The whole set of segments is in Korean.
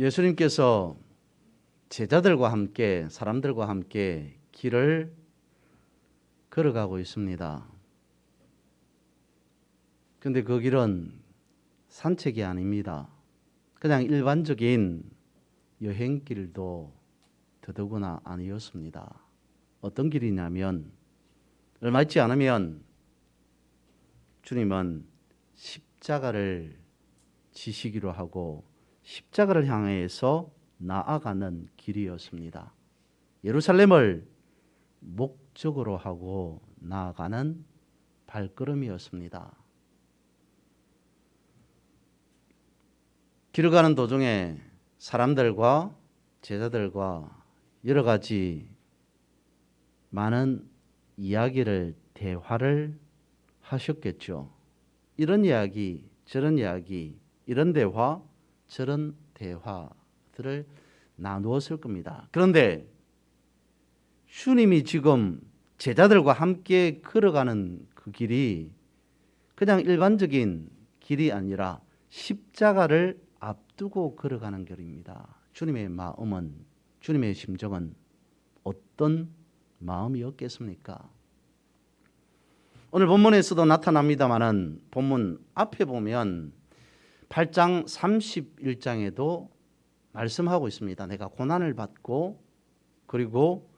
예수님께서 제자들과 함께 사람들과 함께 길을 걸어가고 있습니다. 그런데 그 길은 산책이 아닙니다. 그냥 일반적인 여행길도 더더구나 아니었습니다. 어떤 길이냐면 얼마 있지 않으면 주님은 십자가를 지시기로 하고 십자가를 향해서 나아가는 길이었습니다. 예루살렘을 목적으로 하고 나아가는 발걸음이었습니다. 길을 가는 도중에 사람들과 제자들과 여러 가지 많은 이야기를 대화를 하셨겠죠. 이런 이야기, 저런 이야기, 이런 대화, 저런 대화들을 나누었을 겁니다. 그런데 주님이 지금 제자들과 함께 걸어가는 그 길이 그냥 일반적인 길이 아니라 십자가를 앞두고 걸어가는 길입니다. 주님의 마음은, 주님의 심정은 어떤 마음이었겠습니까? 오늘 본문에서도 나타납니다마는 본문 앞에 보면 8장 31장에도 말씀하고 있습니다. 내가 고난을 받고 그리고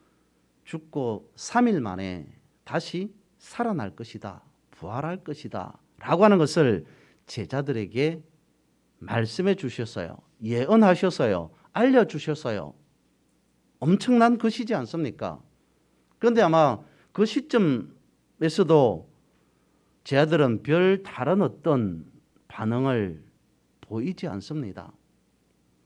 죽고 3일 만에 다시 살아날 것이다. 부활할 것이다. 라고 하는 것을 제자들에게 말씀해 주셨어요. 예언하셨어요. 알려주셨어요. 엄청난 것이지 않습니까? 그런데 아마 그 시점에서도 제자들은 별 다른 어떤 반응을 보이지 않습니다.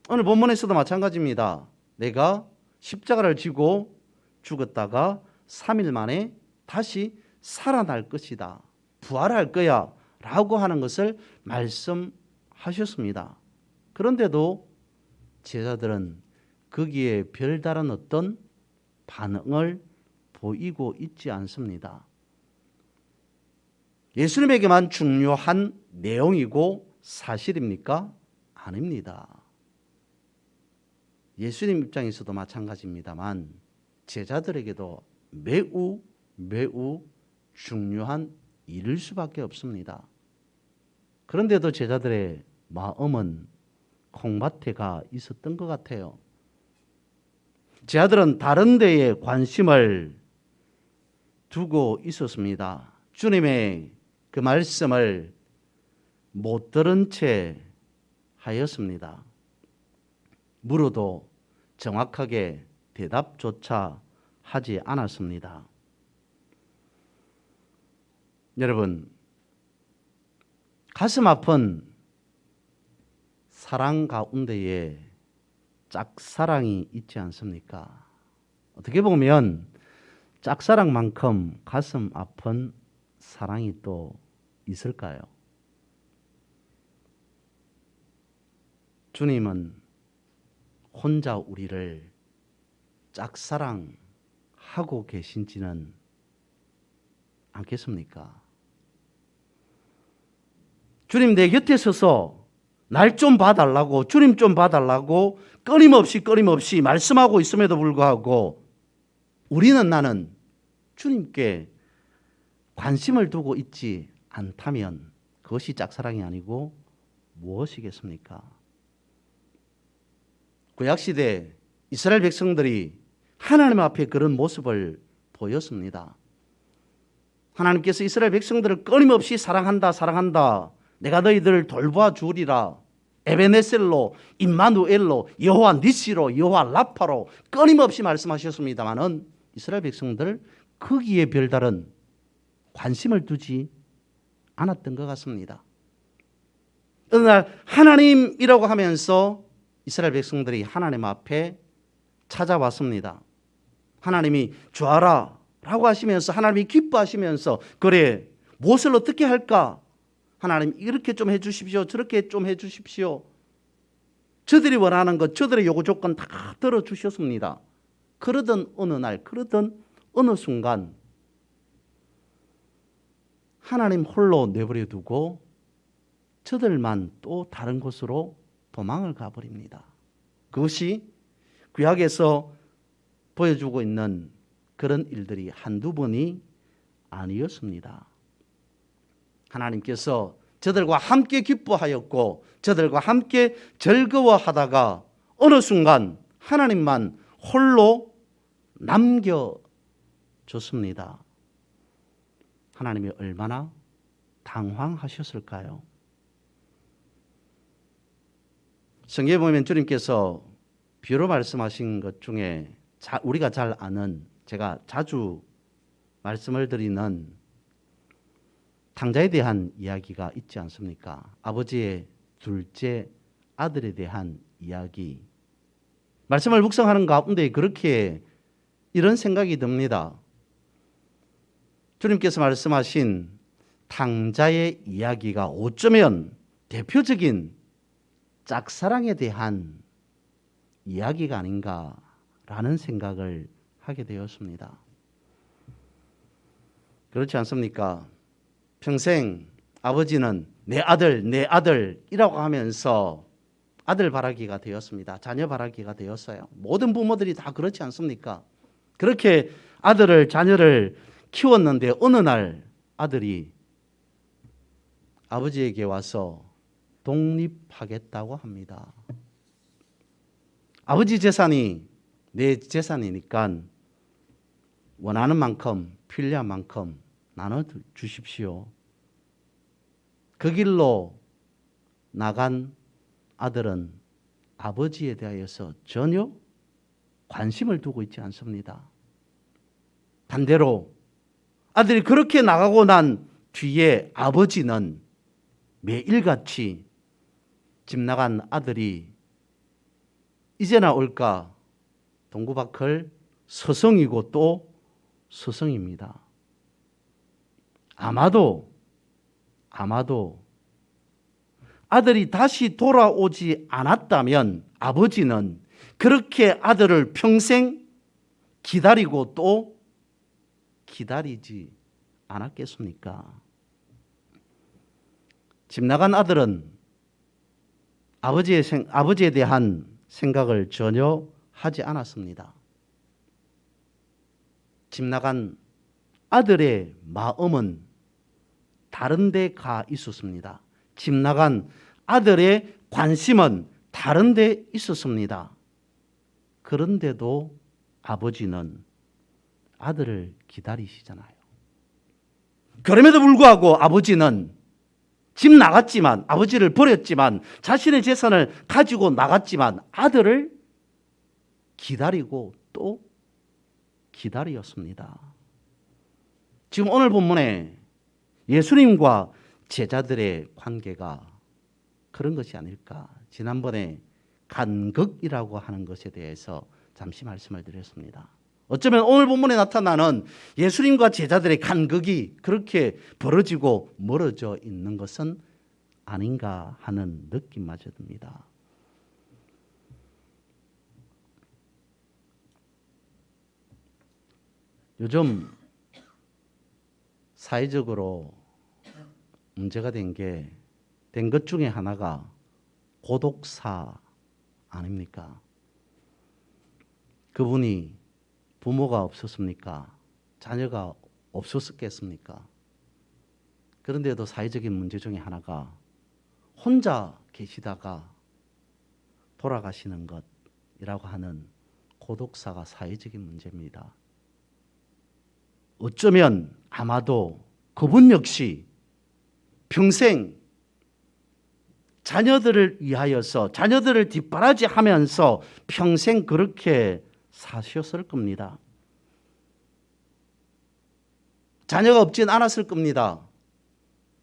오늘 본문에서도 마찬가지입니다. 내가 십자가를 지고 죽었다가 3일 만에 다시 살아날 것이다. 부활할 거야. 라고 하는 것을 말씀하셨습니다. 그런데도 제자들은 거기에 별다른 어떤 반응을 보이고 있지 않습니다. 예수님에게만 중요한 내용이고 사실입니까? 아닙니다. 예수님 입장에서도 마찬가지입니다만 제자들에게도 매우 중요한 일일 수밖에 없습니다. 그런데도 제자들의 마음은 콩밭에가 있었던 것 같아요. 제자들은 다른 데에 관심을 두고 있었습니다. 주님의 그 말씀을 못 들은 채 하였습니다. 물어도 정확하게 대답조차 하지 않았습니다. 여러분, 가슴 아픈 사랑 가운데에 짝사랑이 있지 않습니까? 어떻게 보면 짝사랑만큼 가슴 아픈 사랑이 또 있을까요? 주님은 혼자 우리를 짝사랑하고 계신지는 않겠습니까? 주님 내 곁에 서서 날 좀 봐달라고, 주님 좀 봐달라고 끊임없이 말씀하고 있음에도 불구하고 나는 주님께 관심을 두고 있지 않다면 그것이 짝사랑이 아니고 무엇이겠습니까? 구약시대 이스라엘 백성들이 하나님 앞에 그런 모습을 보였습니다. 하나님께서 이스라엘 백성들을 끊임없이 사랑한다. 내가 너희들을 돌보아 주리라. 에베네셀로, 임마누엘로, 여호와 니시로, 여호와 라파로 끊임없이 말씀하셨습니다마는 이스라엘 백성들 거기에 별다른 관심을 두지 않았던 것 같습니다. 어느 날 하나님이라고 하면서 이스라엘 백성들이 하나님 앞에 찾아왔습니다. 하나님이 좋아라 라고 하시면서 하나님이 기뻐하시면서 그래 무엇을 어떻게 할까? 하나님 이렇게 좀 해주십시오. 저렇게 좀 해주십시오. 저들이 원하는 것, 저들의 요구 조건 다 들어주셨습니다. 그러던 어느 날, 그러던 어느 순간 하나님 홀로 내버려 두고 저들만 또 다른 곳으로 도망을 가버립니다. 그것이 구약에서 보여주고 있는 그런 일들이 한두 번이 아니었습니다. 하나님께서 저들과 함께 기뻐하였고 저들과 함께 즐거워하다가 어느 순간 하나님만 홀로 남겨줬습니다. 하나님이 얼마나 당황하셨을까요? 성경에 보면 주님께서 비유로 말씀하신 것 중에 우리가 잘 아는, 제가 자주 말씀을 드리는 탕자에 대한 이야기가 있지 않습니까? 아버지의 둘째 아들에 대한 이야기. 말씀을 묵상하는 가운데 그렇게 이런 생각이 듭니다. 주님께서 말씀하신 탕자의 이야기가 어쩌면 대표적인 짝사랑에 대한 이야기가 아닌가라는 생각을 하게 되었습니다. 그렇지 않습니까? 평생 아버지는 내 아들이라고 하면서 아들 바라기가 되었습니다. 자녀 바라기가 되었어요. 모든 부모들이 다 그렇지 않습니까? 그렇게 자녀를 키웠는데 어느 날 아들이 아버지에게 와서 독립하겠다고 합니다. 아버지 재산이 내 재산이니까 원하는 만큼, 필요한 만큼 나눠 주십시오. 그 길로 나간 아들은 아버지에 대하여서 전혀 관심을 두고 있지 않습니다. 반대로 아들이 그렇게 나가고 난 뒤에 아버지는 매일같이 집 나간 아들이 이제나 올까 동구박을 서성이고 또 서성입니다. 아마도 아들이 다시 돌아오지 않았다면 아버지는 그렇게 아들을 평생 기다리고 또 기다리지 않았겠습니까? 집 나간 아들은 아버지에 대한 생각을 전혀 하지 않았습니다. 집 나간 아들의 마음은 다른 데 가 있었습니다. 집 나간 아들의 관심은 다른 데 있었습니다. 그런데도 아버지는 아들을 기다리시잖아요. 그럼에도 불구하고 아버지는 집 나갔지만, 아버지를 버렸지만, 자신의 재산을 가지고 나갔지만 아들을 기다리고 또 기다렸습니다. 지금 오늘 본문에 예수님과 제자들의 관계가 그런 것이 아닐까. 지난번에 간극이라고 하는 것에 대해서 잠시 말씀을 드렸습니다. 어쩌면 오늘 본문에 나타나는 예수님과 제자들의 간극이 그렇게 벌어지고 멀어져 있는 것은 아닌가 하는 느낌마저 듭니다. 요즘 사회적으로 문제가 된 것 중에 하나가 고독사 아닙니까? 그분이 부모가 없었습니까? 자녀가 없었겠습니까? 그런데도 사회적인 문제 중에 하나가 혼자 계시다가 돌아가시는 것이라고 하는 고독사가 사회적인 문제입니다. 어쩌면 아마도 그분 역시 평생 자녀들을 위하여서 자녀들을 뒷바라지하면서 평생 그렇게 사셨을 겁니다. 자녀가 없진 않았을 겁니다.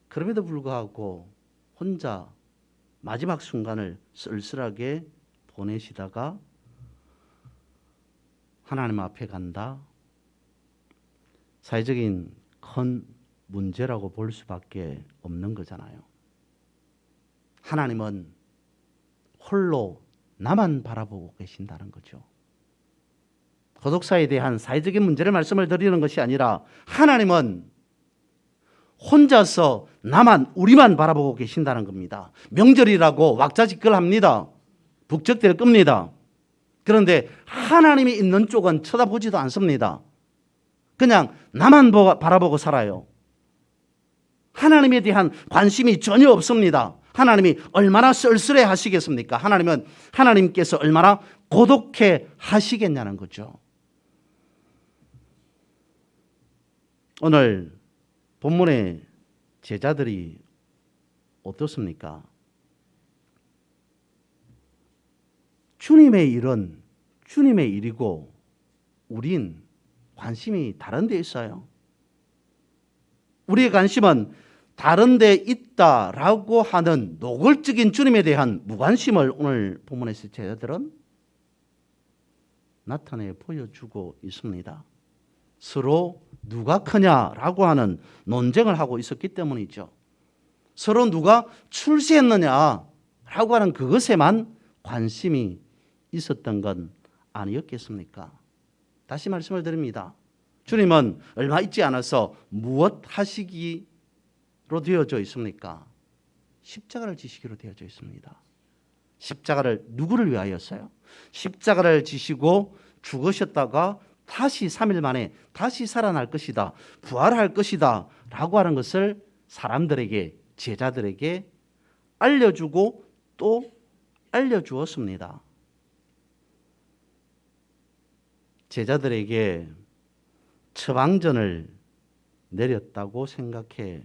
그럼에도 불구하고 혼자 마지막 순간을 쓸쓸하게 보내시다가 하나님 앞에 간다. 사회적인 큰 문제라고 볼 수밖에 없는 거잖아요. 하나님은 홀로 나만 바라보고 계신다는 거죠. 고독사에 대한 사회적인 문제를 말씀을 드리는 것이 아니라 하나님은 혼자서 우리만 바라보고 계신다는 겁니다. 명절이라고 왁자지껄합니다. 북적댈 겁니다. 그런데 하나님이 있는 쪽은 쳐다보지도 않습니다. 그냥 나만 바라보고 살아요. 하나님에 대한 관심이 전혀 없습니다. 하나님이 얼마나 쓸쓸해 하시겠습니까? 하나님께서 얼마나 고독해 하시겠냐는 거죠. 오늘 본문의 제자들이 어떻습니까? 주님의 일은 주님의 일이고 우린 관심이 다른 데 있어요. 우리의 관심은 다른 데 있다라고 하는 노골적인 주님에 대한 무관심을 오늘 본문에서 제자들은 나타내 보여주고 있습니다. 서로 누가 크냐라고 하는 논쟁을 하고 있었기 때문이죠. 서로 누가 출세했느냐라고 하는 그것에만 관심이 있었던 건 아니었겠습니까? 다시 말씀을 드립니다. 주님은 얼마 있지 않아서 무엇 하시기로 되어져 있습니까? 십자가를 지시기로 되어져 있습니다. 십자가를 누구를 위하여서요? 십자가를 지시고 죽으셨다가 다시 3일 만에 다시 살아날 것이다, 부활할 것이다 라고 하는 것을 사람들에게, 제자들에게 알려주고 또 알려주었습니다. 제자들에게 처방전을 내렸다고 생각해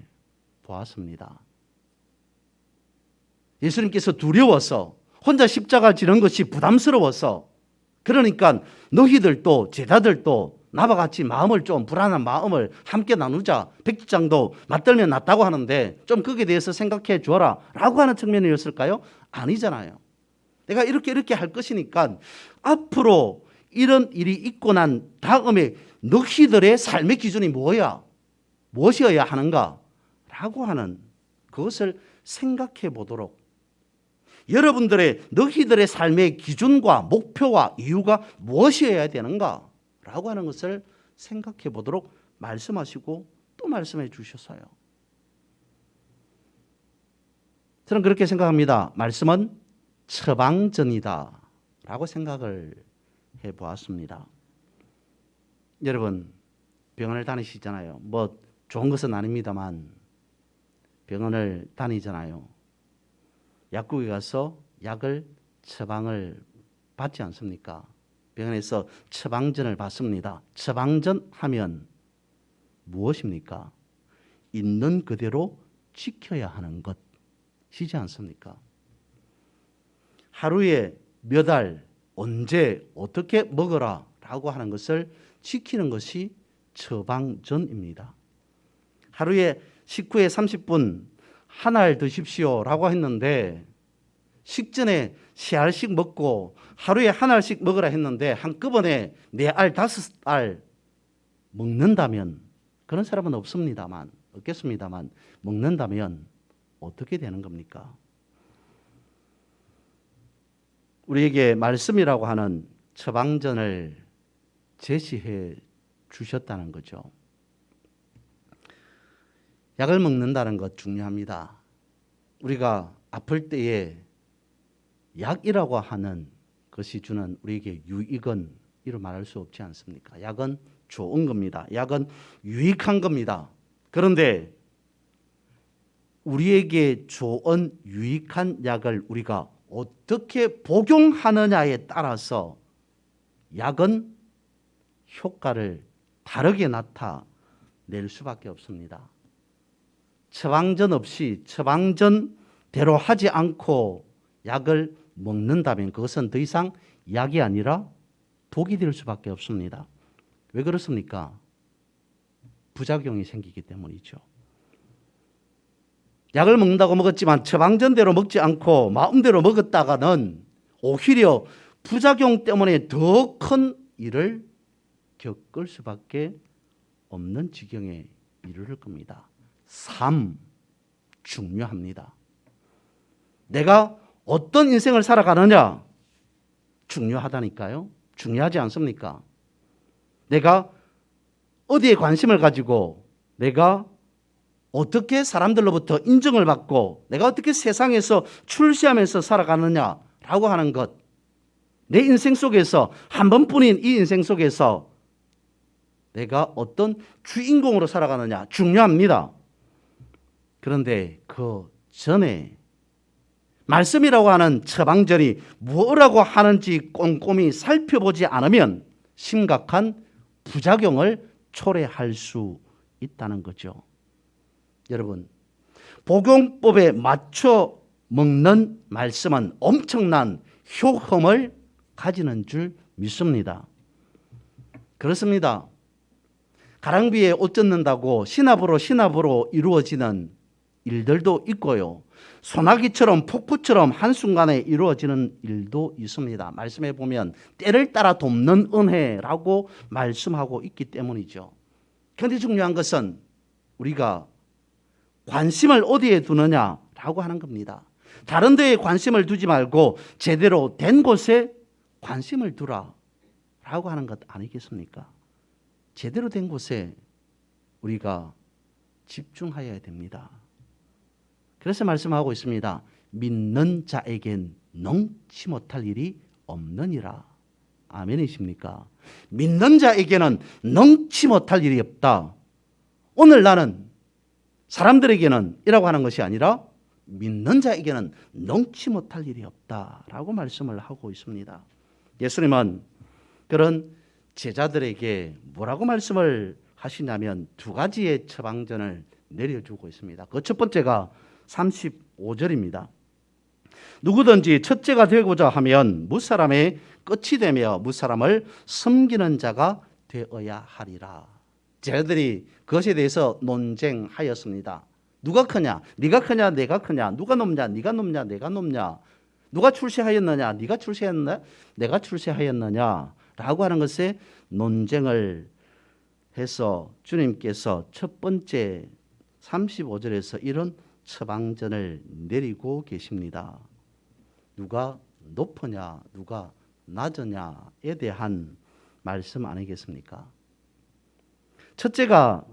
보았습니다. 예수님께서 두려워서 혼자 십자가 지는 것이 부담스러워서, 그러니까 너희들도 제자들도 나와 같이 마음을 좀, 불안한 마음을 함께 나누자. 백지장도 맞들면 낫다고 하는데 좀 거기에 대해서 생각해 주어라 라고 하는 측면이었을까요? 아니잖아요. 내가 이렇게 할 것이니까 앞으로 이런 일이 있고 난 다음에 너희들의 삶의 기준이 무엇이어야 하는가 라고 하는 그것을 생각해 보도록, 너희들의 삶의 기준과 목표와 이유가 무엇이어야 되는가 라고 하는 것을 생각해 보도록 말씀하시고 또 말씀해 주셨어요. 저는 그렇게 생각합니다. 말씀은 처방전이다 라고 생각을 해보았습니다. 여러분, 병원을 다니시잖아요. 뭐 좋은 것은 아닙니다만 병원을 다니잖아요. 약국에 가서 약을 처방을 받지 않습니까? 병원에서 처방전을 받습니다. 처방전 하면 무엇입니까? 있는 그대로 지켜야 하는 것이지 않습니까? 하루에 몇 알, 언제, 어떻게 먹어라 라고 하는 것을 지키는 것이 처방전입니다. 하루에 식후에 30분 한 알 드십시오 라고 했는데 식전에 3알씩 먹고 하루에 한 알씩 먹으라 했는데 한꺼번에 4알, 5알 먹는다면, 그런 사람은 없겠습니다만 먹는다면 어떻게 되는 겁니까? 우리에게 말씀이라고 하는 처방전을 제시해 주셨다는 거죠. 약을 먹는다는 것 중요합니다. 우리가 아플 때에 약이라고 하는 것이 주는 우리에게 유익은 이루 말할 수 없지 않습니까? 약은 좋은 겁니다. 약은 유익한 겁니다. 그런데 우리에게 좋은 유익한 약을 우리가 어떻게 복용하느냐에 따라서 약은 효과를 다르게 나타낼 수밖에 없습니다. 처방전 없이 처방전대로 하지 않고 약을 먹는다면 그것은 더 이상 약이 아니라 독이 될 수밖에 없습니다. 왜 그렇습니까? 부작용이 생기기 때문이죠. 약을 먹는다고 먹었지만 처방전대로 먹지 않고 마음대로 먹었다가는 오히려 부작용 때문에 더 큰 일을 겪을 수밖에 없는 지경에 이르를 겁니다. 삶 중요합니다. 내가 어떤 인생을 살아가느냐 중요하다니까요. 중요하지 않습니까? 내가 어디에 관심을 가지고 내가 어떻게 사람들로부터 인정을 받고 내가 어떻게 세상에서 출세하면서 살아가느냐라고 하는 것, 내 인생 속에서 한 번뿐인 이 인생 속에서 내가 어떤 주인공으로 살아가느냐 중요합니다. 그런데 그 전에 말씀이라고 하는 처방전이 뭐라고 하는지 꼼꼼히 살펴보지 않으면 심각한 부작용을 초래할 수 있다는 거죠. 여러분, 복용법에 맞춰 먹는 말씀은 엄청난 효험을 가지는 줄 믿습니다. 그렇습니다. 가랑비에 옷 젖는다고 신압으로 이루어지는 일들도 있고요. 소나기처럼 폭포처럼 한순간에 이루어지는 일도 있습니다. 말씀해 보면 때를 따라 돕는 은혜라고 말씀하고 있기 때문이죠. 그런데 중요한 것은 우리가 관심을 어디에 두느냐라고 하는 겁니다. 다른 데에 관심을 두지 말고 제대로 된 곳에 관심을 두라라고 하는 것 아니겠습니까? 제대로 된 곳에 우리가 집중하여야 됩니다. 그래서 말씀하고 있습니다. 믿는 자에겐 능치 못할 일이 없느니라. 아멘이십니까? 믿는 자에게는 능치 못할 일이 없다. 오늘 나는 사람들에게는 이라고 하는 것이 아니라 믿는 자에게는 능치 못할 일이 없다라고 말씀을 하고 있습니다. 예수님은 그런 제자들에게 뭐라고 말씀을 하시냐면 두 가지의 처방전을 내려주고 있습니다. 그 첫 번째가 35절입니다. 누구든지 첫째가 되고자 하면 무사람의 끝이 되며 무사람을 섬기는 자가 되어야 하리라. 제자들이 그것에 대해서 논쟁하였습니다. 누가 크냐? 네가 크냐? 내가 크냐? 누가 높냐? 네가 높냐? 내가 높냐? 누가 출세하였느냐? 네가 출세했느냐? 내가 출세하였느냐? 라고 하는 것에 논쟁을 해서 주님께서 첫 번째 35절에서 이런 처방전을 내리고 계십니다. 누가 높으냐, 누가 낮으냐에 대한 말씀 아니겠습니까? 첫째가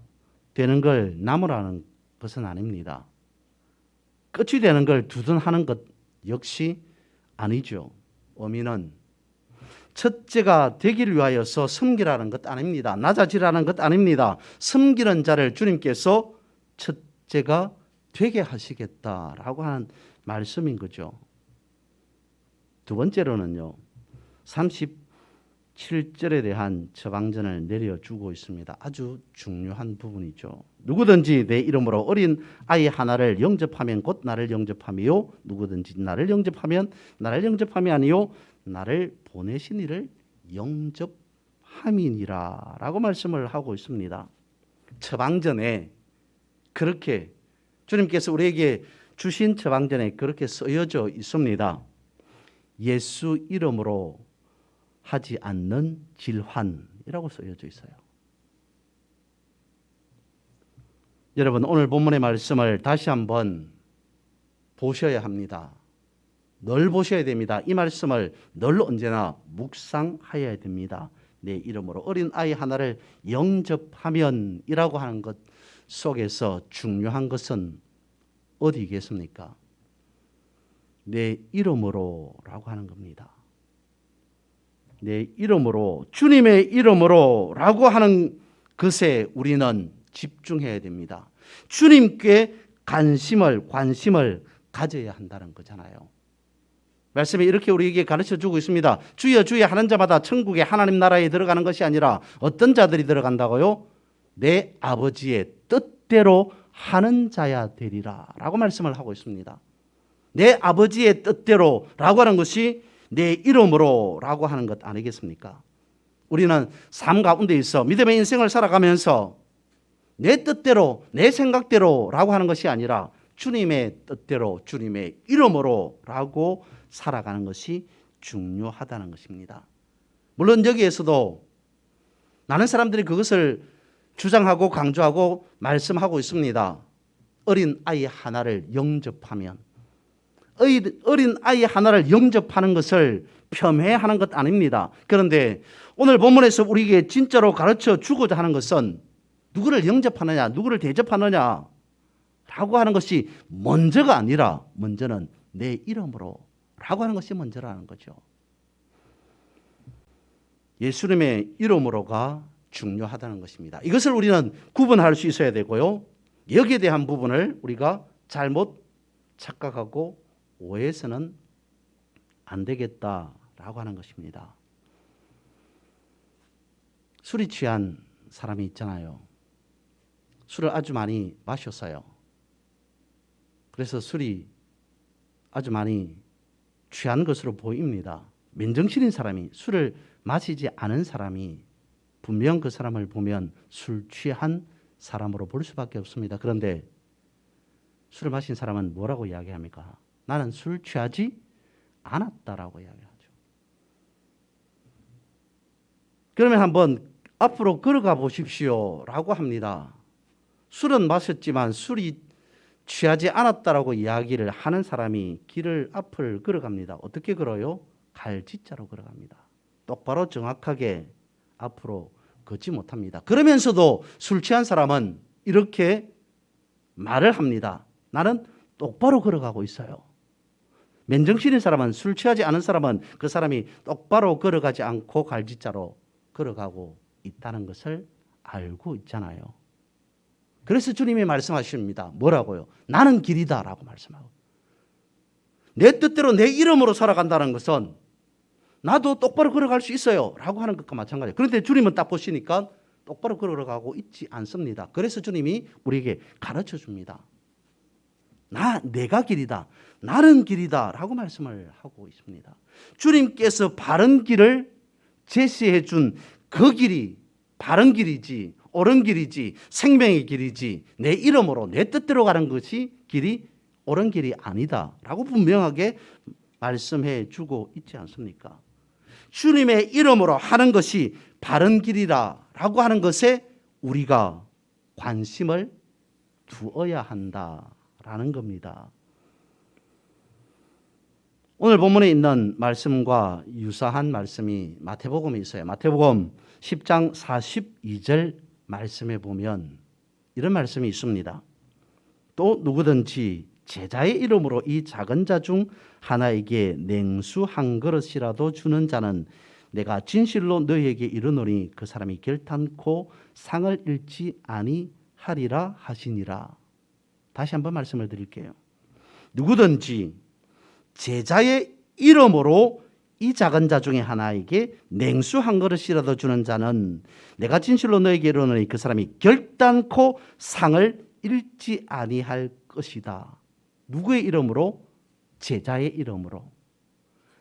되는 걸 나무라는 것은 아닙니다. 끝이 되는 걸 두둔하는 것 역시 아니죠. 의미는 첫째가 되기를 위하여서 섬기라는 것 아닙니다. 낮아지라는 것 아닙니다. 섬기는 자를 주님께서 첫째가 되게 하시겠다라고 하는 말씀인 거죠. 두 번째로는요. 37절에 대한 처방전을 내려주고 있습니다. 아주 중요한 부분이죠. 누구든지 내 이름으로 어린 아이 하나를 영접하면 곧 나를 영접함이요. 누구든지 나를 영접하면 나를 영접함이 아니요. 나를 보내신 이를 영접함이니라 라고 말씀을 하고 있습니다. 처방전에 그렇게 주님께서 우리에게 주신 처방전에 그렇게 쓰여져 있습니다. 예수 이름으로 하지 않는 질환이라고 쓰여져 있어요. 여러분 오늘 본문의 말씀을 다시 한번 보셔야 합니다. 늘 보셔야 됩니다. 이 말씀을 늘 언제나 묵상하여야 됩니다. 내 이름으로 어린 아이 하나를 영접하면이라고 하는 것 속에서 중요한 것은 어디겠습니까? 내 이름으로라고 하는 겁니다. 내 이름으로, 주님의 이름으로라고 하는 것에 우리는 집중해야 됩니다. 주님께 관심을 가져야 한다는 거잖아요. 말씀이 이렇게 우리에게 가르쳐주고 있습니다. 주여 주여 하는 자마다 천국의 하나님 나라에 들어가는 것이 아니라 어떤 자들이 들어간다고요? 내 아버지의 뜻대로 하는 자야 되리라 라고 말씀을 하고 있습니다. 내 아버지의 뜻대로 라고 하는 것이 내 이름으로 라고 하는 것 아니겠습니까? 우리는 삶 가운데 있어 믿음의 인생을 살아가면서 내 뜻대로 내 생각대로 라고 하는 것이 아니라 주님의 뜻대로 주님의 이름으로 라고 살아가는 것이 중요하다는 것입니다. 물론 여기에서도 많은 사람들이 그것을 주장하고 강조하고 말씀하고 있습니다. 어린 아이 하나를 영접하면 어린 아이 하나를 영접하는 것을 폄훼하는 것 아닙니다. 그런데 오늘 본문에서 우리에게 진짜로 가르쳐 주고자 하는 것은 누구를 영접하느냐, 누구를 대접하느냐 라고 하는 것이 먼저가 아니라 먼저는 내 이름으로 라고 하는 것이 먼저라는 거죠. 예수님의 이름으로가 중요하다는 것입니다. 이것을 우리는 구분할 수 있어야 되고요. 여기에 대한 부분을 우리가 잘못 착각하고 오해해서는 안 되겠다라고 하는 것입니다. 술이 취한 사람이 있잖아요. 술을 아주 많이 마셨어요. 그래서 술이 아주 많이 취한 것으로 보입니다. 맨정신인 사람이, 술을 마시지 않은 사람이 분명 그 사람을 보면 술 취한 사람으로 볼 수밖에 없습니다. 그런데 술을 마신 사람은 뭐라고 이야기합니까? 나는 술 취하지 않았다라고 이야기하죠. 그러면 한번 앞으로 걸어가 보십시오라고 합니다. 술은 마셨지만 술이 취하지 않았다라고 이야기를 하는 사람이 길을 앞을 걸어갑니다. 어떻게 걸어요? 갈짓자로 걸어갑니다. 똑바로 정확하게 앞으로 걷지 못합니다. 그러면서도 술 취한 사람은 이렇게 말을 합니다. 나는 똑바로 걸어가고 있어요. 맨정신인 사람은, 술 취하지 않은 사람은 그 사람이 똑바로 걸어가지 않고 갈짓자로 걸어가고 있다는 것을 알고 있잖아요. 그래서 주님이 말씀하십니다. 뭐라고요? 나는 길이다 라고 말씀하고, 내 뜻대로 내 이름으로 살아간다는 것은 나도 똑바로 걸어갈 수 있어요 라고 하는 것과 마찬가지예요. 그런데 주님은 딱 보시니까 똑바로 걸어가고 있지 않습니다. 그래서 주님이 우리에게 가르쳐 줍니다. 내가 길이다, 나는 길이다 라고 말씀을 하고 있습니다. 주님께서 바른 길을 제시해 준 그 길이 바른 길이지, 옳은 길이지, 생명의 길이지, 내 이름으로 내 뜻대로 가는 것이 길이 옳은 길이 아니다 라고 분명하게 말씀해 주고 있지 않습니까? 주님의 이름으로 하는 것이 바른 길이라 라고 하는 것에 우리가 관심을 두어야 한다라는 겁니다. 오늘 본문에 있는 말씀과 유사한 말씀이 마태복음에 있어요. 마태복음 10장 42절 말씀에 보면 이런 말씀이 있습니다. 또 누구든지 제자의 이름으로 이 작은 자 중 하나에게 냉수 한 그릇이라도 주는 자는 내가 진실로 너희에게 이르노니 그 사람이 결탄코 상을 잃지 아니하리라 하시니라. 다시 한번 말씀을 드릴게요. 누구든지 제자의 이름으로 이 작은 자 중에 하나에게 냉수 한 그릇이라도 주는 자는 내가 진실로 너에게 이르노니 그 사람이 결단코 상을 잃지 아니할 것이다. 누구의 이름으로? 제자의 이름으로.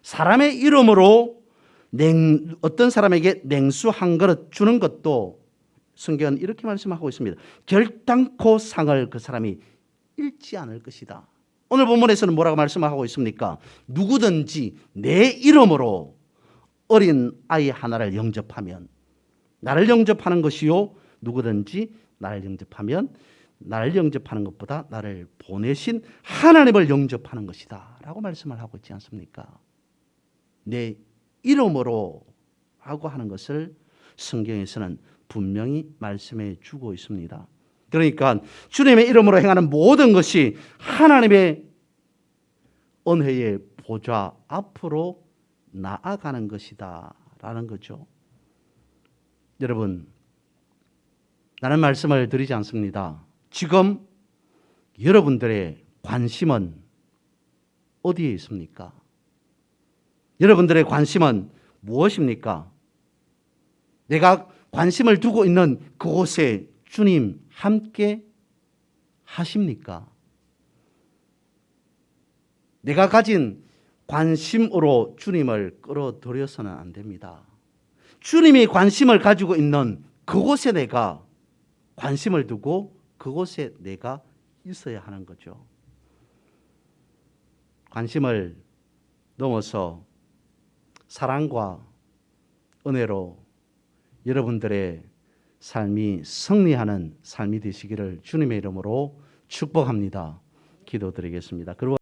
사람의 이름으로 어떤 사람에게 냉수 한 그릇 주는 것도 성경은 이렇게 말씀하고 있습니다. 결단코 상을 그 사람이 잃지 않을 것이다. 오늘 본문에서는 뭐라고 말씀하고 있습니까? 누구든지 내 이름으로 어린 아이 하나를 영접하면, 나를 영접하는 것이요, 누구든지 나를 영접하면 나를 영접하는 것보다 나를 보내신 하나님을 영접하는 것이다 라고 말씀을 하고 있지 않습니까? 내 이름으로 라고 하는 것을 성경에서는 분명히 말씀해 주고 있습니다. 그러니까 주님의 이름으로 행하는 모든 것이 하나님의 은혜의 보좌 앞으로 나아가는 것이다 라는 거죠. 여러분, 나는 말씀을 드리지 않습니다. 지금 여러분들의 관심은 어디에 있습니까? 여러분들의 관심은 무엇입니까? 내가 관심을 두고 있는 그곳에 주님 함께 하십니까? 내가 가진 관심으로 주님을 끌어들여서는 안 됩니다. 주님이 관심을 가지고 있는 그곳에 내가 관심을 두고 그곳에 내가 있어야 하는 거죠. 관심을 넘어서 사랑과 은혜로 여러분들의 삶이 승리하는 삶이 되시기를 주님의 이름으로 축복합니다. 기도드리겠습니다. 그리고